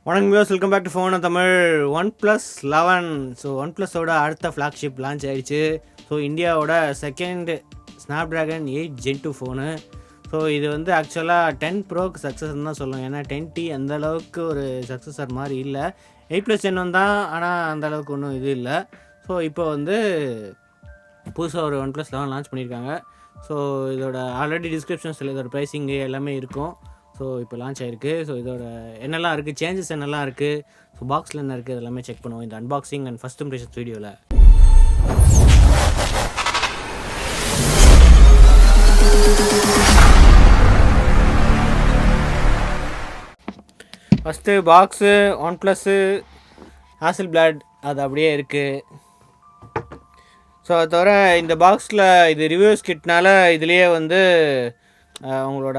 வணக்கம் viewers, welcome back to phone Tamil. OnePlus 11. So OnePlusோட அடுத்த ஃப்ளாக்ஷிப் லான்ச் ஆகிடுச்சு. ஸோ இந்தியாவோட second Snapdragon 8 Gen 2 phone. So இது வந்து ஆக்சுவலாக 10 ப்ரோக்கு சக்ஸஸ்ன்னு தான் சொல்லுவோம். ஏன்னா 10T அந்தளவுக்கு ஒரு சக்ஸஸர் மாதிரி இல்லை. 8+ Gen 1 தான், ஆனால் அந்தளவுக்கு ஒன்றும் இது இல்லை. ஸோ இப்போ வந்து புதுசாக ஒரு OnePlus 11 லான்ச் பண்ணியிருக்காங்க. ஸோ இதோட ஆல்ரெடி டிஸ்கிரிப்ஷன்ஸில் இதோட ப்ரைஸிங்கு எல்லாமே இருக்கும். ஸோ இப்போ லான்ச் ஆகிருக்கு. ஸோ இதோட என்னெல்லாம் இருக்குது, சேஞ்சஸ் என்னெல்லாம் இருக்குது, ஸோ பாக்ஸில் என்ன இருக்குது, எல்லாமே செக் பண்ணுவோம் இந்த அன்பாக்சிங் அண்ட் ஃபஸ்ட் இம்ப்ரெஷன்ஸ் வீடியோவில். ஃபஸ்ட்டு பாக்ஸு OnePlus ஹாசல்பிளாட் அது அப்படியே இருக்குது. ஸோ அது தவிர இந்த பாக்ஸில் இது ரிவ்யூஸ் கிட்னால இதுலேயே வந்து அவங்களோட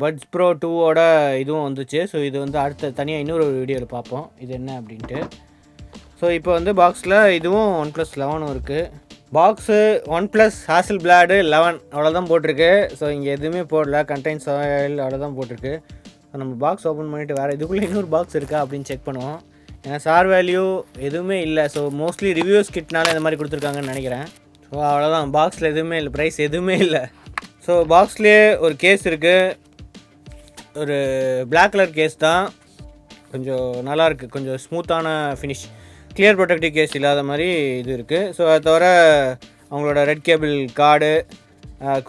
பட்ஸ் ப்ரோ 2ஓட இதுவும் வந்துச்சு. ஸோ இது வந்து அடுத்த தனியாக இன்னொரு வீடியோவில் பார்ப்போம் இது என்ன அப்படின்ட்டு. ஸோ இப்போ வந்து பாக்ஸில் இதுவும் OnePlus 11 இருக்குது. பாக்ஸு OnePlus ஹாசல்பிளாட் 11 அவ்வளோதான் போட்டிருக்கு. ஸோ இங்கே எதுவுமே போடல, கண்டெய்ன்ஸ் ஆயில் அவ்வளோதான் போட்டிருக்கு. ஸோ நம்ம பாக்ஸ் ஓப்பன் பண்ணிவிட்டு வேறு இதுக்குள்ளே இன்னொரு பாக்ஸ் இருக்கா அப்படின்னு செக் பண்ணுவோம். ஏன்னா சார் வேல்யூ எதுவுமே இல்லை. ஸோ மோஸ்ட்லி ரிவ்யூஸ் கிட்னால இந்த மாதிரி கொடுத்துருக்காங்கன்னு நினைக்கிறேன். ஸோ அவ்வளோதான், பாக்ஸில் எதுவுமே இல்லை, ப்ரைஸ் எதுவுமே இல்லை. ஸோ பாக்ஸ்லேயே ஒரு கேஸ் இருக்குது, ஒரு பிளாக் கலர் கேஸ் தான், கொஞ்சம் நல்லாயிருக்கு, கொஞ்சம் ஸ்மூத்தான ஃபினிஷ், கிளியர் ப்ரொடெக்டிவ் கேஸ் இல்லாத மாதிரி இது இருக்குது. ஸோ அது தவிர அவங்களோட red cable card,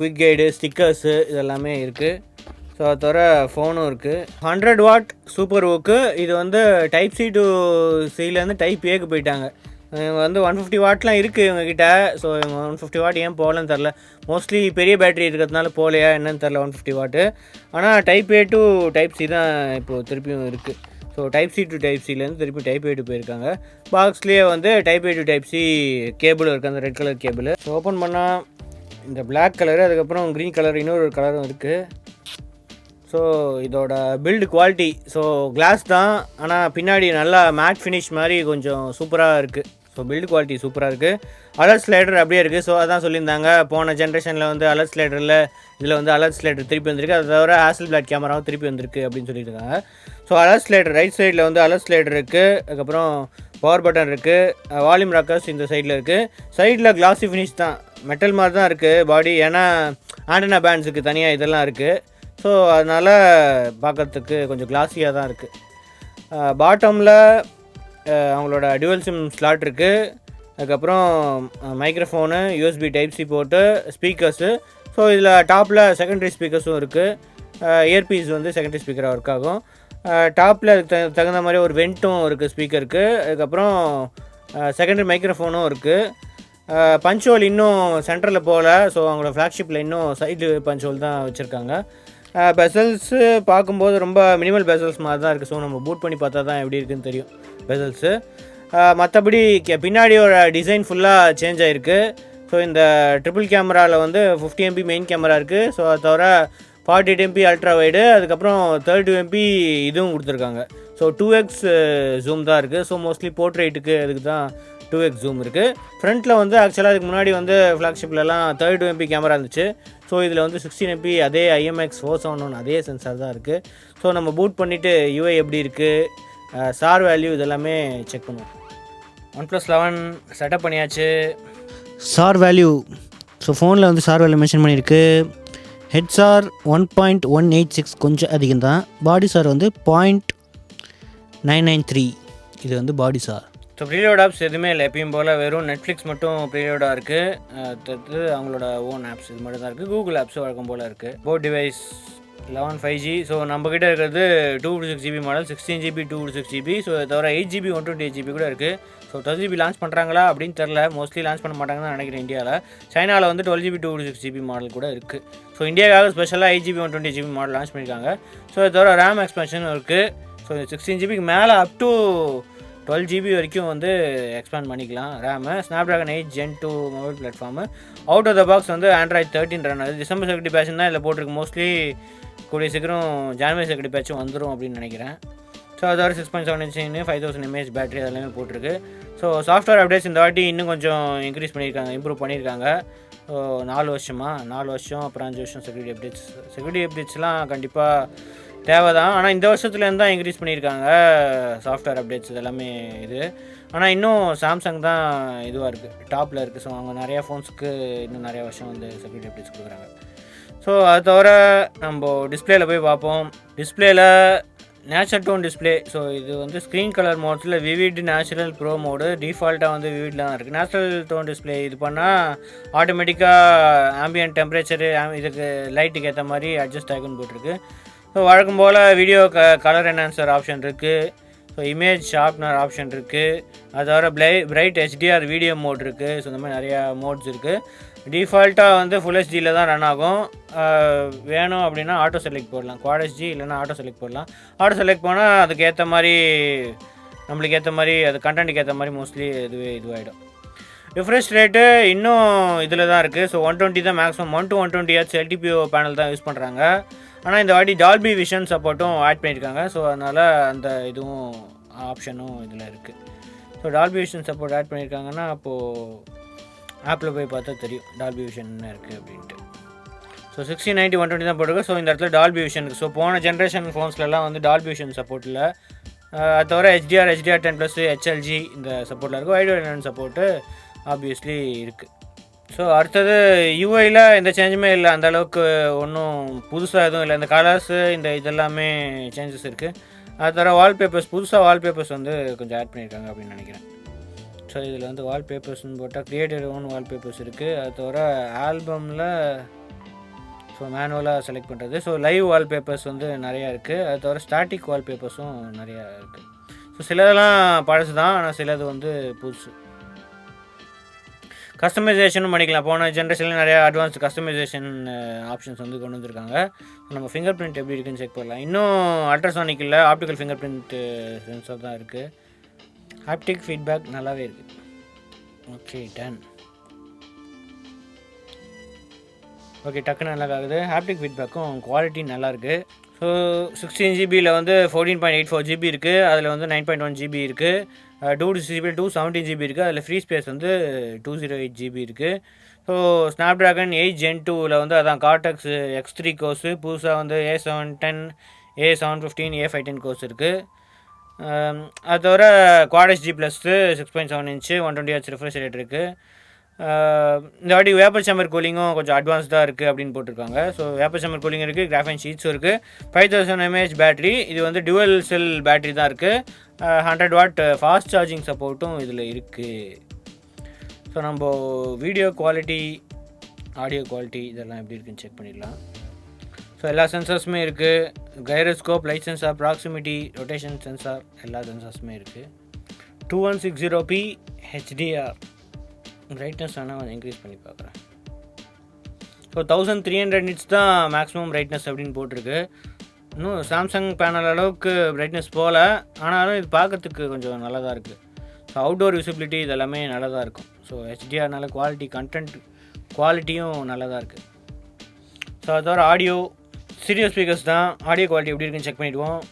quick guide, stickers இதெல்லாமே இருக்குது. ஸோ அது தவிர ஃபோனும் இருக்குது. 100 வாட் சூப்பர் ஓக்கு. இது வந்து டைப் சி டு சிலேருந்து டைப் ஏக்கு போயிட்டாங்க. இவங்க வந்து 150 வாட்லாம் இருக்குது இவங்ககிட்ட. ஸோ இவங்க 150 வாட் ஏன் போகலன்னு தெரில. மோஸ்ட்லி பெரிய பேட்டரி இருக்கிறதுனால போகலையா என்னன்னு தெரில 150 வாட்டு. ஆனால் type A to type C தான் இப்போது திருப்பியும் இருக்குது. So type C to type சிலேருந்து திருப்பி டைப் ஏ டு போயிருக்காங்க. பாக்ஸ்லேயே வந்து type A to type C cable இருக்குது, அந்த red colour cable. So open பண்ணால் இந்த பிளாக் கலரு, அதுக்கப்புறம் க்ரீன் கலர், இன்னொரு கலரும் இருக்குது. ஸோ இதோட பில்டு குவாலிட்டி, ஸோ கிளாஸ் தான், ஆனால் பின்னாடி நல்லா மேட் ஃபினிஷ் மாதிரி கொஞ்சம் சூப்பராக இருக்குது. ஸோ பில்டு குவாலிட்டி சூப்பராக இருக்குது. அலர்ட் ஸ்லைடர் அப்படியே இருக்குது. ஸோ அதான் சொல்லியிருந்தாங்க, போன ஜென்ரேஷனில் வந்து அலர்ட் ஸ்லைடரில் இதில் வந்து அலர்ட் ஸ்லைடர் திருப்பி வந்திருக்கு. அதை தவிர ஹாசல்பிளாட் கேமராவும் திருப்பி வந்திருக்கு அப்படின்னு சொல்லியிருக்காங்க. ஸோ அலர்ட் ஸ்லைடர் ரைட் சைடில் வந்து அலர்ட் ஸ்லைடர் இருக்குது. அதுக்கப்புறம் பவர் பட்டன் இருக்குது, வால்யூம் ராக்கர்ஸ் இந்த சைடில் இருக்குது. சைடில் கிளாஸி ஃபினிஷ் தான், மெட்டல் மாதிரி தான் இருக்குது பாடி. ஏன்னா ஆண்டனா பேண்ட்ஸுக்கு தனியாக இதெல்லாம் இருக்குது. ஸோ அதனால் பார்க்குறதுக்கு கொஞ்சம் கிளாஸியாக தான் இருக்குது. பாட்டமில் அவங்களோட டுவல் சிம் ஸ்லாட் இருக்குது. அதுக்கப்புறம் மைக்ரோஃபோனு, யூஎஸ்பி டைப் சி போட்டு, ஸ்பீக்கர்ஸு. ஸோ இதில் டாப்பில் செகண்டரி ஸ்பீக்கர்ஸும் இருக்குது. இயர்பீஸ் வந்து செகண்டரி ஸ்பீக்கராக ஒர்க் ஆகும். டாப்பில் அதுக்கு தகுந்த மாதிரி ஒரு வெண்ட்டும் இருக்குது ஸ்பீக்கருக்கு. அதுக்கப்புறம் செகண்டரி மைக்ரோஃபோனும் இருக்குது. பஞ்ச் ஹோல் இன்னும் சென்டரில் போகல. ஸோ அவங்களோட ஃப்ளாக்ஷிப்பில் இன்னும் சைடு பஞ்ச் ஹோல் தான் வச்சுருக்காங்க. பெசல்ஸு பார்க்கும்போது ரொம்ப மினிமல் பெசல்ஸ் மாதிரி தான் இருக்குது. ஸோ நம்ம பூட் பண்ணி பார்த்தா தான் எப்படி இருக்குதுன்னு தெரியும் பெசல்ஸு. மற்றபடி பின்னாடியோட டிசைன் ஃபுல்லாக சேஞ்ச் ஆகிருக்கு. ஸோ இந்த ட்ரிபிள் கேமராவில் வந்து 50 MP மெயின் கேமரா இருக்குது. ஸோ அது தவிர 48 MP அல்ட்ரா வைடு, அதுக்கப்புறம் 32 MP இதுவும் கொடுத்துருக்காங்க. ஸோ 2x ஜூம் தான் இருக்குது. ஸோ மோஸ்ட்லி போர்ட்ரேட்டுக்கு அதுக்கு தான் 2x ஜூம் இருக்குது. ஃப்ரண்ட்டில் வந்து ஆக்சுவலாக அதுக்கு முன்னாடி வந்து ஃப்ளாக்ஷிப்லலாம் 32 MP கேமரா இருந்துச்சு. ஸோ இதில் வந்து 16 MP அதே IMX890 அதே சென்சார் தான் இருக்குது. ஸோ நம்ம பூட் பண்ணிவிட்டு UI எப்படி இருக்குது, சார் வேல்யூ இதெல்லாமே செக் பண்ணுவோம். OnePlus 11 செட்டப் பண்ணியாச்சு. சார் வேல்யூ, ஸோ ஃபோனில் வந்து சார் வேல்யூ மென்ஷன் பண்ணியிருக்கு. ஹெட் சார் 1.186 கொஞ்சம் அதிகம் தான். பாடி சார் வந்து 0.993, இது வந்து பாடி சார். ஸோ ப்ரீலோட் ஆப்ஸ் எதுவுமே இல்லை, எப்பயும் போல் வெறும் நெட்ஃப்ளிக்ஸ் மட்டும் ப்ரீலோடாக இருக்குது. அடுத்தது அவங்களோட ஓன் ஆப்ஸ் இது மட்டும் தான் இருக்குது. கூகுள் ஆப்ஸும் வழக்கம் போல் இருக்குது. Board device 11 5G. ஸோ நம்மக்கிட்ட இருக்கிறது 256GB model, 16GB 256GB. So அதை தவிர 8GB 128GB கூட இருக்குது. ஸோ 12GB லான்ச் பண்ணுறாங்களா அப்படின்னு தெரில. மோஸ்ட்லி லான்ச் பண்ண மாட்டாங்கன்னு தான் நினைக்கிறேன் இந்தியாவில். சைனாவில் வந்து 12GB 256GB மாடல் கூட இருக்குது. ஸோ இந்தியாவுக்காக ஸ்பெஷலாக 8GB 128GB மாடல் லான்ச் பண்ணியிருக்காங்க. ஸோ அதை தவிர ரேம் எக்ஸ்பென்ஷனும் இருக்குது. ஸோ 16GBக்கு மேலே அப் டு 12GB வரைக்கும் வந்து எக்ஸ்பேண்ட் பண்ணிக்கலாம் RAM. Snapdragon 8 Gen 2 mobile platform. Out of the box வந்து Android 13 ரன் ஆகுது. டிசம்பர் செக்யூரிட்டி பேட்ச் தான் இதில் போட்டிருக்கு. மோஸ்ட்லி கூடிய சீக்கிரம் ஜான்வரி செக்யூரிட்டி பேட்சும் வந்துடும் அப்படின்னு நினைக்கிறேன். ஸோ அதோட 6.7 இன்ச் 5000 mAh பேட்டரி அதெல்லாமே போட்டிருக்கு. ஸோ சாஃப்ட்வேர் அப்டேட்ஸ் இந்த வாட்டி இன்னும் கொஞ்சம் இன்க்ரீஸ் பண்ணியிருக்காங்க, இம்ப்ரூவ் பண்ணியிருக்காங்க. ஸோ 4 வருஷம், அப்புறம் 5 வருஷம் செக்யூரிட்டி அப்டேட்ஸ்லாம் கண்டிப்பாக தேவை தான். ஆனால் இந்த வருஷத்துலேருந்து தான் இன்க்ரீஸ் பண்ணியிருக்காங்க சாஃப்ட்வேர் அப்டேட்ஸ் இதெல்லாமே இது. ஆனால் இன்னும் சாம்சங் தான் இதுவாக இருக்குது, டாப்பில் இருக்குது. ஸோ அவங்க நிறையா ஃபோன்ஸுக்கு இன்னும் நிறையா வருஷம் வந்து செக்யூரிட்டி அப்டேட்ஸ் கொடுக்குறாங்க. ஸோ அது தவிர நம்ம டிஸ்பிளேயில் போய் பார்ப்போம். டிஸ்பிளேயில் நேச்சுரல் டோன் டிஸ்பிளே. ஸோ இது வந்து ஸ்க்ரீன் கலர் மோட்ஸில் விவிட் நேச்சுரல் ப்ரோ மோடு டிஃபால்ட்டாக வந்து விவிடில் தான் இருக்குது. நேச்சுரல் டோன் டிஸ்பிளே இது பண்ணால் ஆட்டோமேட்டிக்காக ஆம்பியன்ட் டெம்பரேச்சரு இதுக்கு லைட்டுக்கு ஏற்ற மாதிரி அட்ஜஸ்ட் ஆகுன்னு போட்டிருக்கு. ஸோ வழக்கம் போல் வீடியோ கலர் என்ஹான்சர் ஆப்ஷன் இருக்குது. ஸோ இமேஜ் ஷார்ப்னர் ஆப்ஷன் இருக்குது. அது தவிர பிரைட் HDR வீடியோ மோட் இருக்குது. ஸோ இந்த மாதிரி நிறையா மோட்ஸ் இருக்குது. டிஃபால்ட்டாக வந்து ஃபுல் ஹெச்டியில் தான் ரன் ஆகும். வேணும் அப்படின்னா ஆட்டோ செலக்ட் போடலாம், குவாட் ஹெச்டி இல்லைனா ஆட்டோ செலக்ட் போடலாம். ஆட்டோ செலக்ட் போனால் அதுக்கு ஏற்ற மாதிரி நம்மளுக்கு ஏற்ற மாதிரி அது கண்டென்ட்டுக்கு ஏற்ற மாதிரி மோஸ்ட்லி இதுவாகிடும். ரிஃப்ரெஷ் ரேட்டு இன்னும் இதில் தான் இருக்குது. ஸோ 120 தான் maximum. 1 to 120 Hz LTPO panel தான் யூஸ் பண்ணுறாங்க. ஆனால் இந்த வாட்டி டால்பி விஷன் சப்போர்ட்டும் ஆட் பண்ணியிருக்காங்க. ஸோ அதனால் அந்த இதுவும் ஆப்ஷனும் இதில் இருக்குது. So Dolby Vision support add பண்ணியிருக்காங்கன்னா அப்போது ஆப்பில் போய் பார்த்தா தெரியும் டால்பி விஷன் என்ன இருக்குது அப்படின்ட்டு. ஸோ 6090 120 தான் போட்டிருக்கு. ஸோ இந்த இடத்துல டால்பி விஷன் இருக்குது. ஸோ போன ஜென்ரேஷன் ஃபோன்ஸ்லாம் வந்து டால்பி விஷன் சப்போர்ட் இல்லை. அது தவிர HDR10+ HLG இந்த சப்போர்ட்டில் இருக்குது. வைட் ஏரியா சப்போர்ட்டு ஆப்வியஸ்லி இருக்குது. ஸோ அடுத்தது யூஐயில் எந்த சேஞ்சுமே இல்லை, அந்தளவுக்கு ஒன்றும் புதுசாக எதுவும் இல்லை. இந்த கலர்ஸு இந்த இதெல்லாமே சேஞ்சஸ் இருக்குது. அது தவிர வால்பேப்பர்ஸ், புதுசாக வால்பேப்பர்ஸ் வந்து கொஞ்சம் ஆட் பண்ணியிருக்காங்க அப்படின்னு நினைக்கிறேன். ஸோ இதில் வந்து வால்பேப்பர்ஸ்னு போட்டால் கிரியேட்டர் ஓன் வால்பேப்பர்ஸ் இருக்குது. அது தவிர ஆல்பமில் ஸோ மேனுவலாக செலக்ட் பண்ணுறது. ஸோ லைவ் வால்பேப்பர்ஸ் வந்து நிறையா இருக்குது. அது தவிர ஸ்டாட்டிக் வால்பேப்பர்ஸும் நிறையா இருக்குது. ஸோ சிலதெல்லாம் பழசு தான், ஆனால் சிலது வந்து புதுசு. கஸ்டமைசேஷனும் பண்ணிக்கலாம். போன ஜென்ரேஷனில் நிறையா அட்வான்ஸ்டு கஸ்டமைசேஷன் ஆப்ஷன்ஸ் வந்து கொண்டு வந்திருக்காங்க. நம்ம ஃபிங்கர் பிரிண்ட் எப்படி இருக்குன்னு செக் பண்ணலாம். இன்னும் அல்ட்ராசானிக் இல்லை, ஆப்டிக்கல் ஃபிங்கர் பிரிண்ட் சென்சார் தான் இருக்குது. ஹாப்டிக் ஃபீட்பேக் நல்லாவே இருக்குது. Okay done. ஓகே டக்குன்னு நல்லா ஆகுது. ஹாப்டிக் ஃபீட்பேக்கும் குவாலிட்டி நல்லாயிருக்கு. ஸோ 16 ஜிபியில் வந்து 14.84 GB இருக்குது. அதில் வந்து 9.1 GB இருக்குது. 217 GB இருக்குது. அதில் ஃப்ரீ ஸ்பேஸ் வந்து 208 GB இருக்குது. ஸோ ஸ்னாப்ட்ராகன் 8 Gen 2ல் வந்து அதான் கார்டெக்ஸ் X3 கோர்ஸு, புதுசாக வந்து A710 A715 A510 கோர்ஸ் இருக்குது. அது தவிர quad HD plus 6.7 inch 120 Hz refresh rate இருக்குது. இந்த வாட்டி வேப்பர் சேம்பர் கூலிங்கும் கொஞ்சம் அட்வான்ஸ்டாக இருக்குது அப்படின்னு போட்டிருக்காங்க. ஸோ வேப்பர் சேம்பர் கூலிங் இருக்குது, கிராஃபைன் ஷீட்ஸும் இருக்குது. 5000 mAh பேட்ரி. இது வந்து டுவல் செல் பேட்ரி தான் இருக்குது. 100 watt ஃபாஸ்ட் சார்ஜிங் சப்போர்ட்டும் இதில் இருக்குது. ஸோ நம்ம வீடியோ குவாலிட்டி, ஆடியோ குவாலிட்டி இதெல்லாம் எப்படி இருக்குன்னு செக் பண்ணிடலாம். ஸோ எல்லா சென்சார்ஸுமே இருக்குது. Gyroscope, light sensor, proximity, rotation sensor எல்லா சென்சார்ஸுமே இருக்குது. 2160p HDR. பிரைட்னஸ் ஆனால் கொஞ்சம் இன்க்ரீஸ் பண்ணி பார்க்குறேன். ஸோ 1300 nits தான் மேக்ஸிமம் பிரைட்னஸ் அப்படின்னு போட்டிருக்கு. இன்னும் சாம்சங் பேனல் அளவுக்கு பிரைட்னஸ் போகல, ஆனாலும் இது பார்க்கறதுக்கு கொஞ்சம் நல்லா தான் இருக்குது. ஸோ அவுட்டோர் விசிபிலிட்டி இதெல்லாமே நல்லா தான் இருக்கும். ஸோ HDRனால குவாலிட்டி, கண்டென்ட் குவாலிட்டியும் நல்லா தான் இருக்குது. ஸோ அது தவிர ஆடியோ, ஸ்டீரியோ ஸ்பீக்கர்ஸ் தான். ஆடியோ குவாலிட்டி எப்படி இருக்குன்னு செக் பண்ணிவிடுவோம்.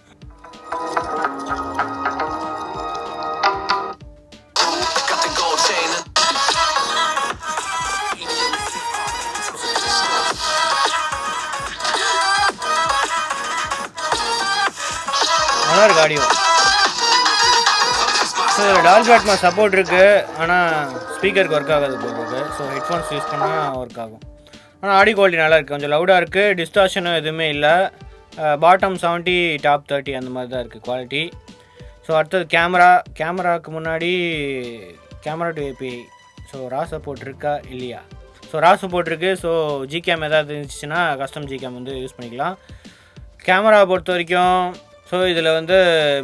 நல்லா இருக்குது ஆடியோ. ஸோ இதில் டால்பி அட்மாஸ் சப்போர்ட் இருக்குது, ஆனால் ஸ்பீக்கருக்கு ஒர்க் ஆகாது போகிறது. ஸோ ஹெட்ஃபோன்ஸ் யூஸ் பண்ணால் ஒர்க் ஆகும். ஆனால் ஆடியோ குவாலிட்டி நல்லா இருக்குது, கொஞ்சம் லவுடாக இருக்குது. டிஸ்டார்ஷனும் எதுவுமே இல்லை. பாட்டம் 70 டாப் 30 அந்த மாதிரி தான் இருக்குது குவாலிட்டி. ஸோ அடுத்தது கேமராவுக்கு முன்னாடி camera two API. So raw support இருக்கா இல்லையா? ஸோ ரா சப்போர்ட் இருக்குது. ஸோ ஜிகேம் எதாவது இருந்துச்சுன்னா கஸ்டம் ஜிகேம் வந்து யூஸ் பண்ணிக்கலாம். கேமராவை பொறுத்த வரைக்கும் ஸோ இதில் வந்து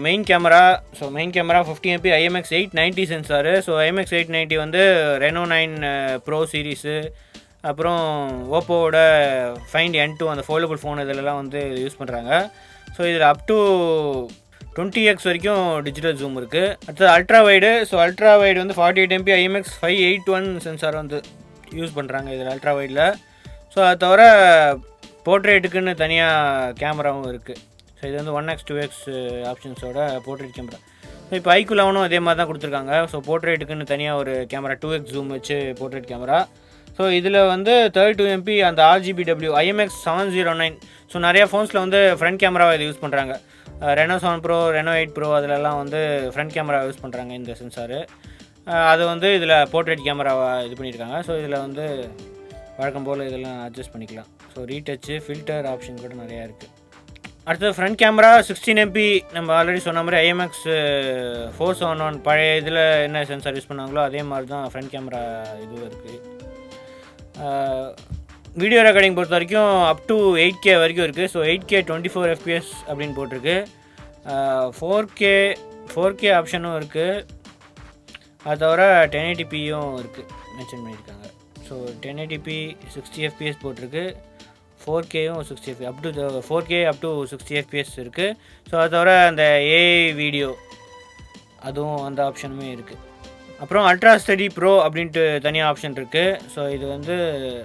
main camera 50 MP IMX890 sensor. So IMX890 வந்து ரெனோ 9 ப்ரோ சீரீஸு, அப்புறம் ஓப்போவோட ஃபைண்ட் N2 அந்த ஃபோல்டபுள் ஃபோன் இதிலலாம் வந்து யூஸ் பண்ணுறாங்க. ஸோ இதில் அப் டு 20x வரைக்கும் டிஜிட்டல் ஜூம் இருக்குது. அடுத்தது ultra wide. So ultra wide வந்து 48 MP IMX581 சென்சார் வந்து யூஸ் பண்ணுறாங்க இதில் அல்ட்ரா வைடில். ஸோ அது தவிர போர்ட்ரேட்டுக்குன்னு தனியாக கேமராவும் இருக்குது. ஸோ இது வந்து 1x 2x ஆப்ஷன்ஸோட portrait camera. So இப்போ ஐக்குலாவனும் அதே மாதிரி தான் கொடுத்துருக்காங்க. ஸோ போர்ட்ரேட்டுக்குன்னு தனியாக ஒரு கேமரா 2x ஜூம் வச்சு போர்ட்ரேட் கேமரா. ஸோ இதில் வந்து 32 MP அந்த RGBW IMX709. ஸோ நிறையா ஃபோன்ஸில் வந்து ஃப்ரண்ட் கேமராவை இது யூஸ் பண்ணுறாங்க. ரெனோ 7 ப்ரோ, ரெனோ 8 ப்ரோ அதிலெல்லாம் வந்து ஃப்ரண்ட் கேமரா யூஸ் பண்ணுறாங்க இந்த சென்சாரு. அது வந்து இதில் போர்ட்ரேட் கேமராவை இது பண்ணியிருக்காங்க. ஸோ இதில் வந்து வழக்கம் போல் இதெல்லாம் அட்ஜஸ்ட் பண்ணிக்கலாம். ஸோ ரீடச்சு, ஃபில்டர் ஆப்ஷன் கூட நிறையா இருக்குது. அடுத்தது ஃப்ரண்ட் கேமரா 16 MP. நம்ம ஆல்ரெடி சொன்ன மாதிரி IMX471 பழைய இதில் என்ன சென்சார் யூஸ் பண்ணாங்களோ அதே மாதிரி தான் ஃப்ரண்ட் கேமரா இதுவும் இருக்குது. வீடியோ ரெக்கார்டிங் பொறுத்த வரைக்கும் அப் டு 8K வரைக்கும் இருக்குது. ஸோ 8K 24 FPS அப்படின்னு போட்டிருக்கு. 4K ஆப்ஷனும் இருக்குது. அது தவிர 1080pயும் இருக்குது மென்ஷன் பண்ணியிருக்காங்க. ஸோ 1080p 60 FPS போட்டிருக்கு. 4Kயும் 60 FPS up to 4K up to 60 FPS இருக்குது. ஸோ அது தவிர அந்த ஏஐ வீடியோ அதுவும் அந்த ஆப்ஷனுமே இருக்குது. அப்புறம் அல்ட்ரா ஸ்டடி ப்ரோ அப்படின்ட்டு தனியாக ஆப்ஷன் இருக்குது. ஸோ இது வந்து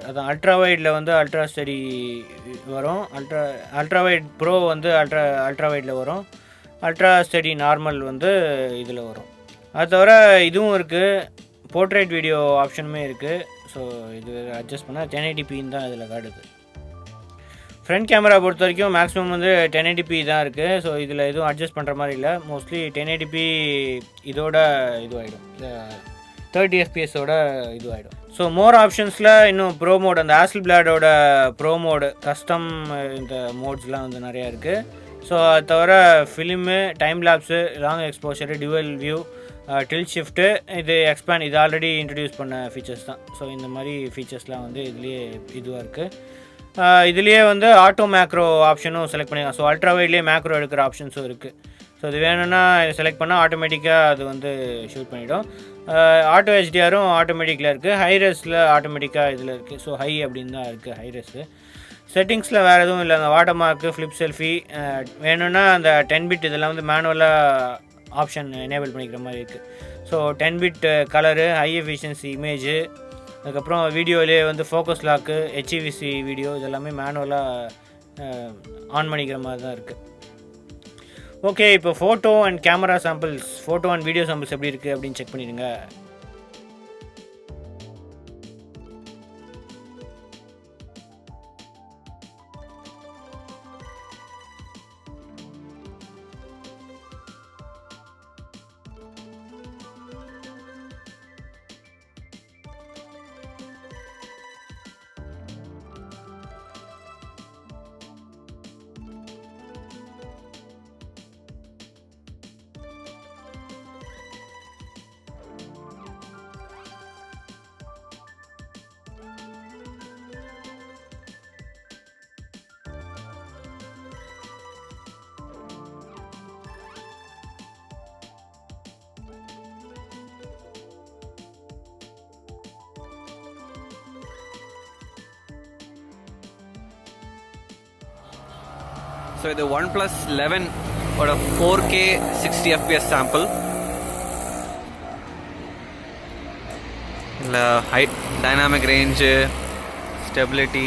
அதான் அல்ட்ரா வைடில் வந்து அல்ட்ரா ஸ்டடி வரும். அல்ட்ரா வைட் ப்ரோ வந்து அல்ட்ரா வைடில் வரும். அல்ட்ரா ஸ்டடி நார்மல் வந்து இதில் வரும். அது தவிர இதுவும் இருக்குது, போர்ட்ரேட் வீடியோ ஆப்ஷனுமே இருக்குது. ஸோ இது அட்ஜஸ்ட் பண்ணால் 1080pன்னு தான் இதில் காட்டுது. ஃப்ரண்ட் கேமரா பொறுத்த வரைக்கும் மேக்ஸிமம் வந்து 1080p தான் இருக்குது. ஸோ இதில் எதுவும் அட்ஜஸ்ட் பண்ணுற மாதிரி இல்லை. மோஸ்ட்லி 1080p இதோட இதுவாகிடும், 30 FPSோட இதுவாகிடும். ஸோ மோர் ஆப்ஷன்ஸில் இன்னும் ப்ரோ மோட், அந்த ஆசல்பிளாடோட ப்ரோ மோடு கஸ்டம் இந்த மோட்ஸ்லாம் வந்து நிறையா இருக்குது. ஸோ அது தவிர film, time lapse, long exposure, dual view, tilt shift, இது எக்ஸ்பேண்ட், இது ஆல்ரெடி இன்ட்ரடியூஸ் பண்ண ஃபீச்சர்ஸ் தான். ஸோ இந்த மாதிரி ஃபீச்சர்ஸ்லாம் வந்து இதுலேயே இதுவாக இருக்குது. இதுலேயே வந்து ஆட்டோ மேக்ரோ ஆப்ஷனும் செலக்ட் பண்ணிக்கலாம். ஸோ அல்ட்ரா வைட்லேயே மேக்ரோ எடுக்கிற ஆப்ஷன்ஸும் இருக்குது. ஸோ இது வேணும்னா செலக்ட் பண்ணால் ஆட்டோமேட்டிக்காக அது வந்து ஷூட் பண்ணிவிடும். ஆட்டோ HDRும் ஆட்டோமேட்டிக்கில் இருக்குது. ஹைரஸில் ஆட்டோமேட்டிக்காக இதில் இருக்குது. ஸோ ஹை அப்படின்னு தான் இருக்குது ஹைரஸு. செட்டிங்ஸில் வேறு எதுவும் இல்லை. அந்த வாட்டர் மார்க்கு, ஃப்ளிப் செல்ஃபி வேணும்னா அந்த 10 பிட் இதெல்லாம் வந்து மேனுவலாக ஆப்ஷன் எனேபிள் பண்ணிக்கிற மாதிரி இருக்குது. So 10 bit colour, high efficiency image, அதுக்கப்புறம் வீடியோவிலே வந்து ஃபோக்கஸ் லாக்கு, HEVC வீடியோ இதெல்லாமே மேனுவலாக ஆன் பண்ணிக்கிற மாதிரி தான் இருக்குது. ஓகே, இப்போ photo and camera samples, photo and video samples எப்படி இருக்குது அப்படின்னு செக் பண்ணிடுங்க. ஸோ இது OnePlus 11 ஓட 4K 60 FPS சாம்பிள். இல்லை டைனாமிக் ரேஞ்சு, ஸ்டெபிலிட்டி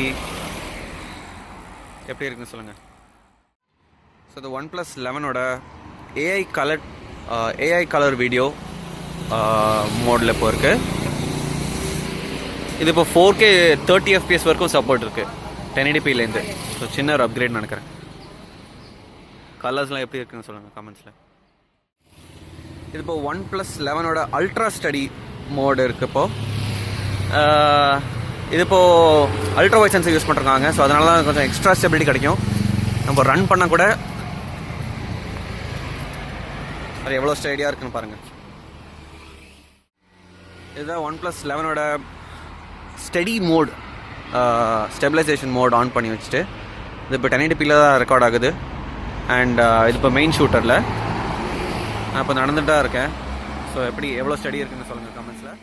எப்படி இருக்குன்னு சொல்லுங்கள். ஸோ இது OnePlus 11ஓட ஏஐ கலர் வீடியோ மோடில் இப்போ இருக்குது. இது இப்போ 4K 30 FPS வரைக்கும் சப்போர்ட் இருக்குது 1080pலேருந்து. ஸோ சின்ன ஒரு அப்கிரேட் நினைக்கிறேன். கலர்ஸ்லாம் எப்படி இருக்குன்னு சொல்லுங்கள் கமெண்ட்ஸில். இது இப்போ OnePlus 11ஓட அல்ட்ரா ஸ்டடி மோடு இருக்குது. இது இப்போது அல்ட்ரா வைட் சென்சர் யூஸ் பண்ணுறாங்க. ஸோ அதனால தான் கொஞ்சம் எக்ஸ்ட்ரா ஸ்டெபிலிட்டி கிடைக்கும். நம்ம ரன் பண்ணால் கூட அது எவ்வளோ ஸ்டடியாக இருக்குன்னு பாருங்கள். இதுதான் OnePlus 11ஓட steady mode, stabilisation mode on பண்ணி வச்சுட்டு இது இப்போ 1080pல தான் ரெக்கார்ட் ஆகுது. அண்ட் இது இப்போ மெயின் ஷூட்டரில் நான் இப்போ நடந்துட்டு தான் இருக்கேன். ஸோ எப்படி எவ்வளோ ஸ்டடி இருக்குன்னு சொல்லுங்கள் கமெண்ட்ஸில்.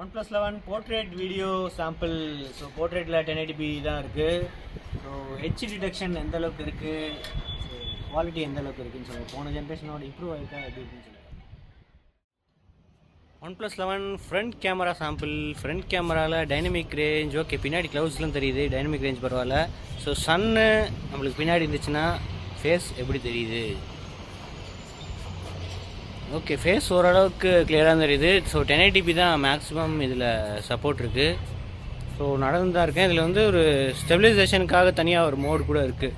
OnePlus 11 portrait video sample. So போர்ட்ரேட்டில் 1080p தான் இருக்குது. ஸோ ஹெச் டிடெக்ஷன் எந்த அளவுக்கு இருக்குது, ஸோ குவாலிட்டி எந்த அளவுக்கு இருக்குதுன்னு சொல்லுங்கள். போன ஜென்ரேஷனோட இம்ப்ரூவ் ஆகிருக்கா எப்படி இருக்குன்னு சொல்லுங்கள். OnePlus 11 front camera sample. Front கேமராவில் டைனமிக் ரேஞ்ச் ஓகே, பின்னாடி க்ளவுஸ்லாம் தெரியுது, டைனமிக் ரேஞ்ச் பரவாயில்ல. ஸோ சன்னு நம்மளுக்கு பின்னாடி இருந்துச்சுன்னா ஃபேஸ் எப்படி தெரியுது. ஓகே, ஃபேஸ் ஓரளவுக்கு கிளியராக தெரியுது. ஸோ 1080p தான் மேக்ஸிமம் இதில் சப்போர்ட் இருக்குது. ஸோ நடந்து தான் இருக்கேன். இதில் வந்து ஒரு ஸ்டெபிலைசேஷனுக்காக தனியாக ஒரு மோடு கூட இருக்குது.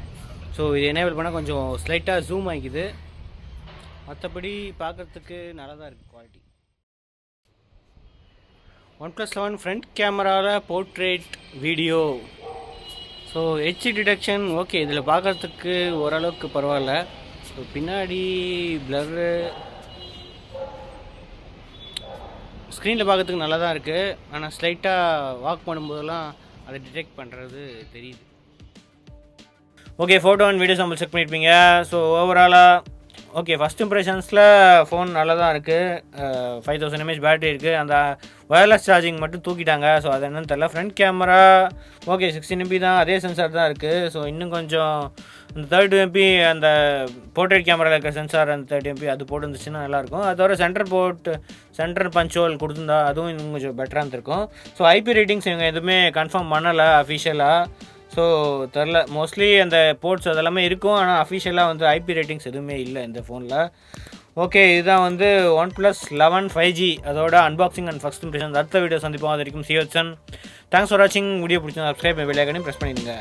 ஸோ இது எனேபிள் பண்ணால் கொஞ்சம் ஸ்லைட்டாக ஜூம் ஆகிக்குது. மற்றபடி பார்க்குறதுக்கு நல்லா தான் இருக்குது குவாலிட்டி. OnePlus 11 ஃப்ரண்ட் கேமராவில் portrait video. So edge detection okay, இதில் பார்க்குறதுக்கு ஓரளவுக்கு பரவாயில்ல. ஸோ பின்னாடி ப்ளர்ரு ஸ்க்ரீனில் பார்க்கறதுக்கு நல்லா தான் இருக்குது. ஆனால் ஸ்லைட்டாக வாக் பண்ணும்போதெல்லாம் அதை டிடெக்ட் பண்ணுறது தெரியுது. ஓகே, ஃபோட்டோ அண்ட் வீடியோஸ் நம்ம செக் பண்ணியிருப்பீங்க. ஸோ ஓவராலாக ஓகே, ஃபஸ்ட் இம்ப்ரெஷன்ஸில் ஃபோன் நல்லா தான் இருக்குது. 5000 mAh பேட்டரி இருக்குது. அந்த ஒயர்லெஸ் சார்ஜிங் மட்டும் தூக்கிட்டாங்க. ஸோ அது என்னன்னு தெரில. ஃப்ரண்ட் கேமரா ஓகே 16 MP தான், அதே சென்சார் தான் இருக்குது. ஸோ இன்னும் கொஞ்சம் அந்த 32 MP அந்த போர்ட்ரேட் கேமராவில் இருக்கிற சென்சார் அந்த 30 MP அது போட்டு இருந்துச்சுன்னா நல்லாயிருக்கும். அது தவிர சென்டர் பஞ்ச் ஹோல் கொடுத்துருந்தா அதுவும் இன்னும் கொஞ்சம் பெட்டராக இருந்திருக்கும். ஸோ ஐபி ரேட்டிங்ஸ் இவங்க எதுவுமே கன்ஃபார்ம் பண்ணலை அஃபிஷியலாக. ஸோ தெரில, மோஸ்ட்லி அந்த போர்ட்ஸ் அதெல்லாமே இருக்கும். ஆனால் அஃபிஷியலாக வந்து ஐபி ரேட்டிங்ஸ் எதுவுமே இல்லை இந்த ஃபோனில். ஓகே, இதுதான் வந்து OnePlus 11 5G அதோட அன்பாக்சிங் அண்ட் ஃபர்ஸ்ட் இம்ப்ரெஷன். அடுத்த வீடியோ சந்திப்போம். அது வரைக்கும் சியோச்சன். தேங்க்ஸ் ஃபார் வாட்சிங். வீடியோ பிடிச்சா சப்ஸ்கிரைப் பெல் ஐகானையும் ப்ரெஸ் பண்ணிடுங்க.